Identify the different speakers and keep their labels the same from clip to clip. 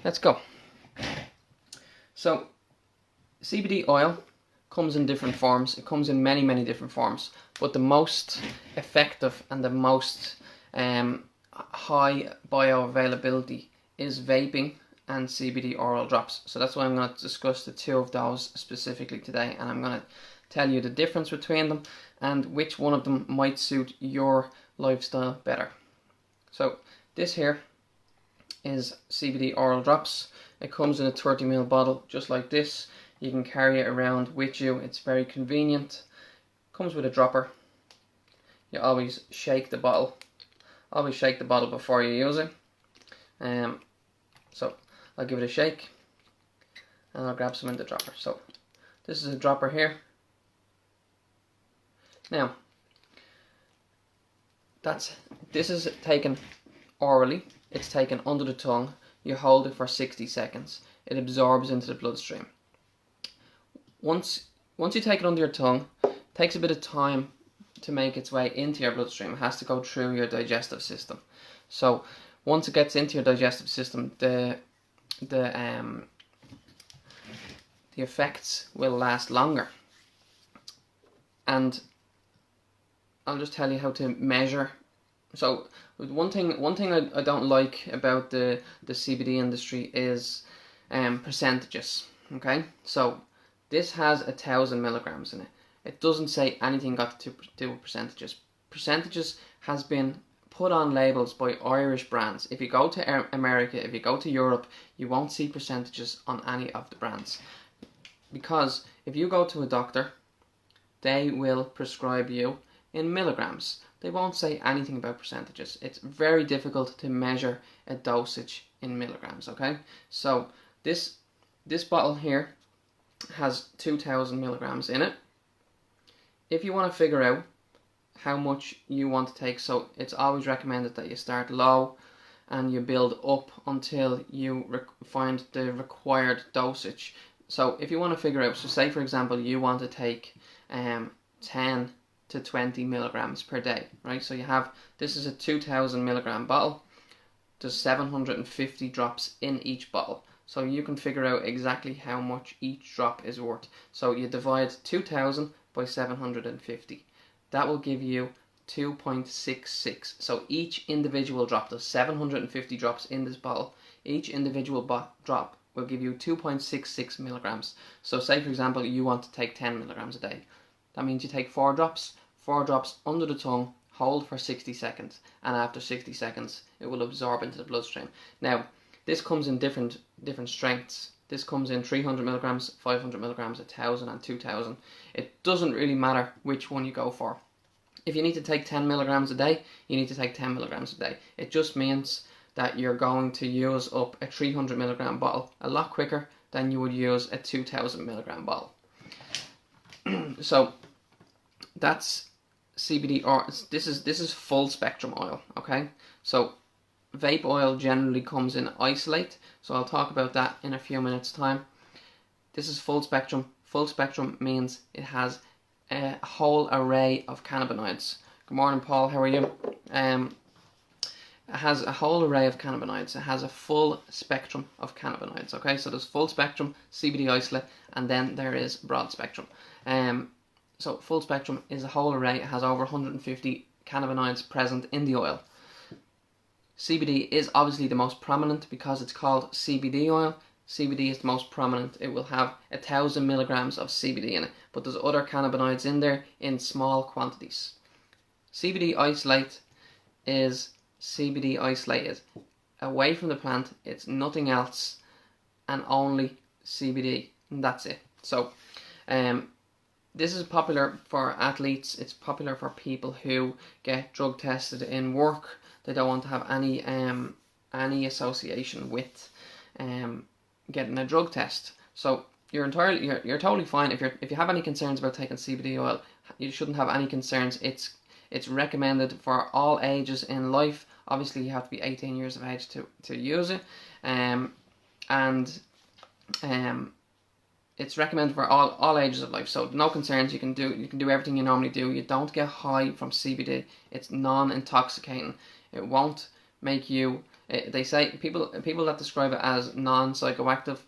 Speaker 1: Let's go. So CBD oil comes in different forms. It comes in many different forms, but the most effective and the most high bioavailability is vaping and CBD oral drops. So that's why I'm going to discuss the two of those specifically today, and I'm going to tell you the difference between them and which one of them might suit your lifestyle better. So this here is CBD oral drops. It comes in a 30ml bottle just like this. You can carry it around with you. It's very convenient. Comes with a dropper. You always shake the bottle. Always shake the bottle before you use it. So I'll give it a shake and I'll grab some in the dropper. So this is a dropper here. Now this is taken orally. It's taken under the tongue. You hold it for 60 seconds. It absorbs into the bloodstream. Once you take it under your tongue, it takes a bit of time to make its way into your bloodstream. It has to go through your digestive system. So once it gets into your digestive system, the effects will last longer. And I'll just tell you how to measure. So one thing I don't like about the CBD industry is percentages. Okay, so this has 1,000 milligrams in it. It doesn't say anything got to do with percentages. Percentages has been put on labels by Irish brands. If you go to America, if you go to Europe, you won't see percentages on any of the brands. Because if you go to a doctor, they will prescribe you in milligrams. They won't say anything about percentages. It's very difficult to measure a dosage in milligrams, okay? So this bottle here has 2,000 milligrams in it. If you want to figure out how much you want to take, so it's always recommended that you start low and you build up until you find the required dosage. So if you want to figure out, so say for example you want to take 10 to 20 milligrams per day, right? So you have, this is a 2,000 milligram bottle. There's 750 drops in each bottle. So you can figure out exactly how much each drop is worth. So you divide 2,000 by 750. That will give you 2.66. So each individual drop, there's 750 drops in this bottle. Each individual drop will give you 2.66 milligrams. So say for example you want to take 10 milligrams a day. That means you take 4 drops under the tongue, hold for 60 seconds, and after 60 seconds it will absorb into the bloodstream. Now this comes in different strengths. This comes in 300 milligrams, 500 milligrams, 1,000 and 2,000. It doesn't really matter which one you go for. If you need to take 10 milligrams a day, you need to take 10 milligrams a day. It just means that you're going to use up a 300 milligram bottle a lot quicker than you would use a 2,000 milligram bottle. So that's CBD, or this is full spectrum oil, okay? So vape oil generally comes in isolate, so I'll talk about that in a few minutes time. This is full spectrum. Full spectrum means it has a whole array of cannabinoids. Good morning, Paul, how are you? It has a whole array of cannabinoids. It has a full spectrum of cannabinoids, okay? So there's full spectrum, CBD isolate, and then there is broad spectrum. So full spectrum is a whole array. It has over 150 cannabinoids present in the oil. CBD is obviously the most prominent because it's called CBD oil. CBD is the most prominent. It will have 1,000 milligrams of CBD in it, but there's other cannabinoids in there in small quantities. CBD isolate is CBD isolated away from the plant. It's nothing else and only CBD, and that's it. So this is popular for athletes. It's popular for people who get drug tested in work. They don't want to have any association with getting a drug test. So you're totally fine. If you have any concerns about taking CBD oil, you shouldn't have any concerns. It's recommended for all ages in life. Obviously, you have to be 18 years of age to use it, it's recommended for all ages of life. So no concerns. You can do everything you normally do. You don't get high from CBD. It's non-intoxicating. It won't make you They say people that describe it as non-psychoactive,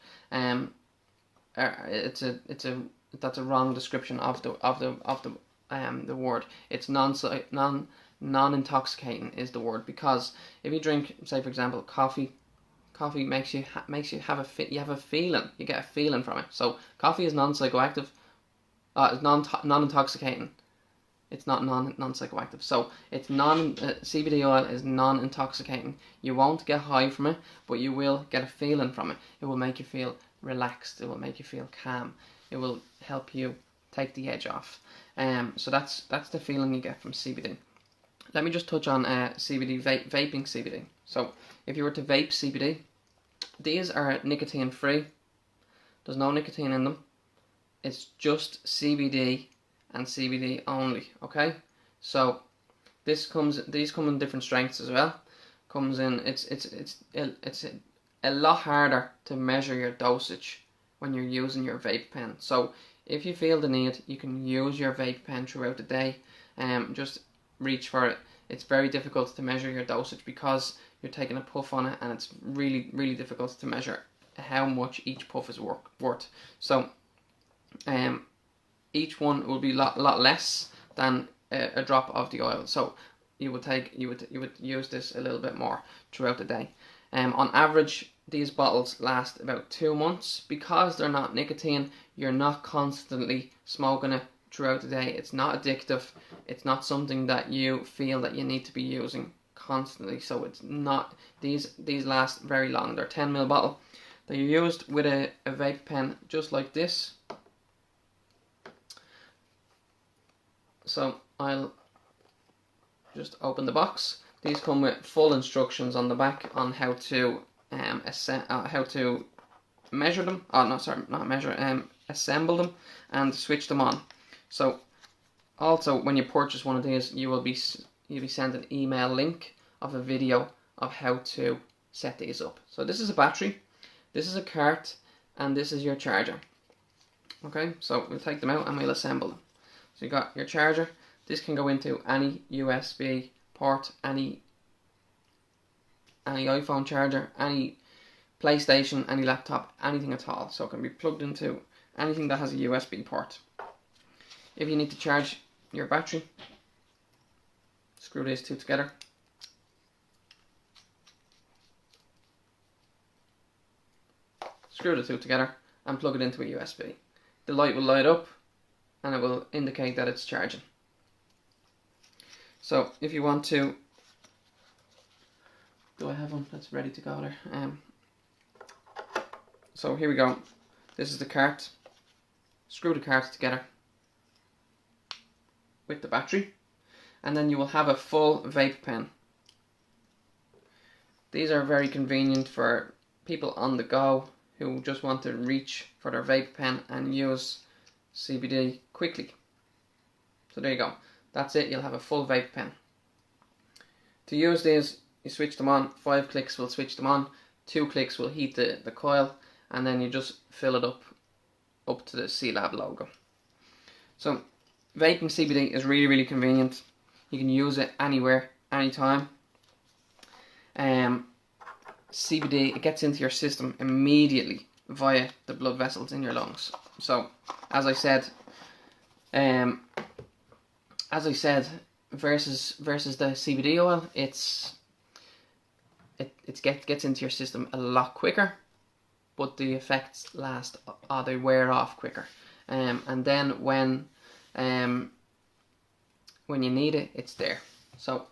Speaker 1: that's a wrong description of the word. It's non-intoxicating is the word, because if you drink, say for example, coffee makes you have a feeling. You get a feeling from it. So coffee is non-psychoactive. It's non-intoxicating. It's not non-psychoactive. So it's CBD oil is non-intoxicating. You won't get high from it, but you will get a feeling from it. It will make you feel relaxed. It will make you feel calm. It will help you take the edge off. So that's the feeling you get from CBD. Let me just touch on CBD vaping CBD. So if you were to vape CBD, these are nicotine free. There's no nicotine in them. It's just CBD and CBD only. Okay, so these come in different strengths as well. Comes in it's a lot harder to measure your dosage when you're using your vape pen. So if you feel the need, you can use your vape pen throughout the day. Just reach for it. It's very difficult to measure your dosage because you're taking a puff on it, and it's really difficult to measure how much each puff is worth. So each one will be a lot less than a drop of the oil. So you would use this a little bit more throughout the day. On average, these bottles last about 2 months. Because they're not nicotine, you're not constantly smoking it throughout the day. It's not addictive. It's not something that you feel that you need to be using constantly. So it's not, these last very long. They're 10ml bottle. They're used with a vape pen just like this. So I'll just open the box. These come with full instructions on the back on how to measure them. Oh no, sorry, not measure. Assemble them and switch them on. So also, when you purchase one of these, you'll be sent an email link of a video of how to set these up. So this is a battery, this is a cart, and this is your charger. Okay, so we'll take them out and we'll assemble them. So you got your charger. This can go into any USB port, any iPhone charger, any PlayStation, any laptop, anything at all. So it can be plugged into anything that has a USB port. If you need to charge your battery, screw these two together. Screw the two together and plug it into a USB. The light will light up and it will indicate that it's charging. So if you want to, do I have one that's ready to go there? So here we go. This is the cart. Screw the cart together with the battery, and then you will have a full vape pen. These are very convenient for people on the go who just want to reach for their vape pen and use CBD quickly. So there you go. That's it. You'll have a full vape pen. To use these, you switch them on. 5 clicks will switch them on. 2 clicks will heat the coil, and then you just fill it up to the C-Lab logo. So vaping CBD is really convenient. You can use it anywhere, anytime. CBD, it gets into your system immediately via the blood vessels in your lungs. So as I said, versus the CBD oil, it gets into your system a lot quicker, but the effects last, they wear off quicker. And then when you need it, it's there. So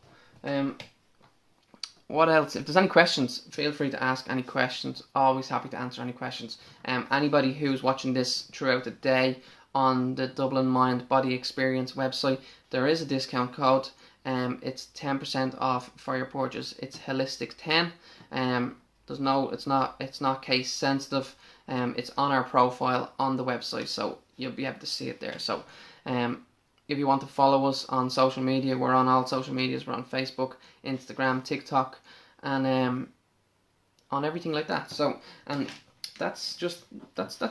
Speaker 1: what else? If there's any questions, feel free to ask any questions. Always happy to answer any questions. Anybody who's watching this throughout the day on the Dublin Mind Body Experience website, there is a discount code. It's 10% off for your purchase. It's holistic 10. It's not case sensitive. It's on our profile on the website, so you'll be able to see it there. So if you want to follow us on social media, we're on all social medias. We're on Facebook, Instagram, TikTok, and on everything like that. So, and that's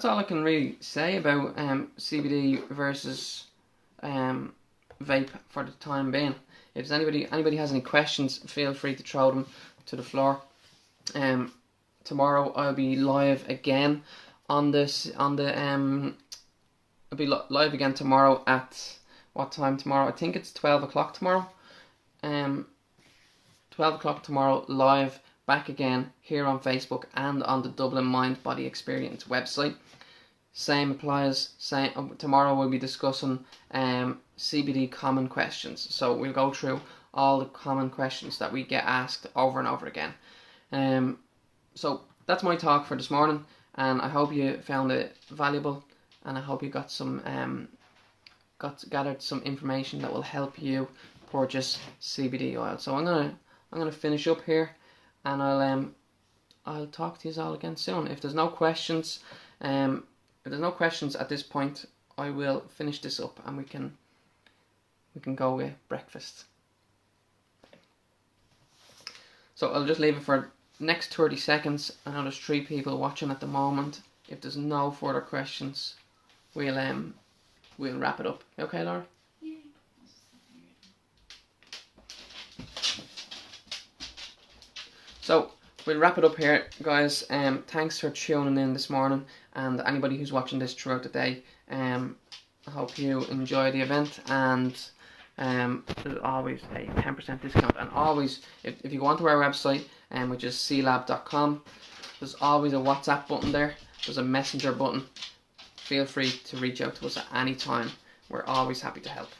Speaker 1: all I can really say about CBD versus vape for the time being. If anybody has any questions, feel free to throw them to the floor. Tomorrow I'll be live again on this I'll be live again tomorrow at what time tomorrow? I think it's 12 o'clock tomorrow. 12 o'clock tomorrow, live, back again here on Facebook and on the Dublin Mind Body Experience website. Same applies. Tomorrow we'll be discussing CBD common questions. So we'll go through all the common questions that we get asked over and over again. So that's my talk for this morning, and I hope you found it valuable, and I hope you got gathered some information that will help you purchase CBD oil. So I'm gonna finish up here, and I'll talk to you all again soon. If there's no questions, at this point, I will finish this up, and we can go with breakfast. So I'll just leave it for next 30 seconds. I know there's 3 people watching at the moment. If there's no further questions, we'll wrap it up. Okay, Laura?
Speaker 2: Yeah.
Speaker 1: So we'll wrap it up here, guys. Thanks for tuning in this morning, and anybody who's watching this throughout the day. I hope you enjoy the event, and there's always a 10% discount, and always if you go onto our website, which is clab.com, there's always a WhatsApp button there. There's a messenger button. Feel free to reach out to us at any time. We're always happy to help.